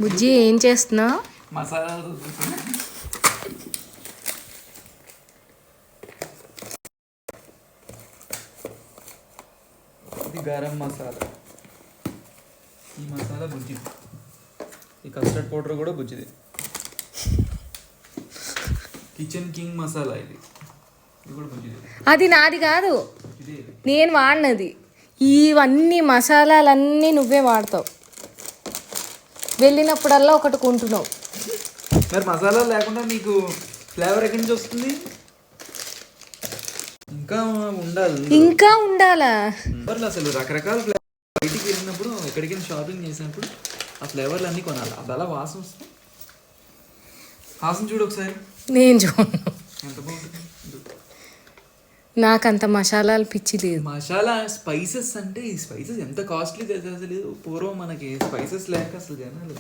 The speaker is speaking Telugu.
బుజ్జి ఏం చేస్తున్నావు? మసాలా ఇది గరం మసాలా. ఈ మసాలా బుజ్జిది. ఈ కస్టర్డ్ పౌడర్ కూడా బుజ్జిది. కిచెన్ కింగ్ మసాలా ఇది కూడా బుజ్జిది. అది నాది కాదు, నేను వాడినది. ఇవన్నీ మసాలాలన్నీ నువ్వే వాడతావు, వెళ్ళినప్పుడల్లా ఒకటి కొంటున్నావు. మరి మసాలా లేకుండా నీకు ఫ్లేవర్ ఎక్కడి నుంచి వస్తుంది? ఇంకా ఉండాలా? అసలు రకరకాల ఫ్లేవర్ బయటికి వెళ్ళినప్పుడు ఎక్కడికైనా షాపింగ్ చేసినప్పుడు ఆ ఫ్లేవర్లు అన్నీ కొనాలి. అది అలా వాసన వస్తుంది. వాసన చూడు ఒకసారి. నేను చూడను, ఎంత బాగుంటుంది. నాకంత మసాలాలు పిచ్చి లేదు. మసాలా స్పైసెస్ అంటే ఈ స్పైసెస్ ఎంత కాస్ట్లీ తెలుసు అసలు. పూర్వం మనకి స్పైసెస్ లేక అసలు జనాలు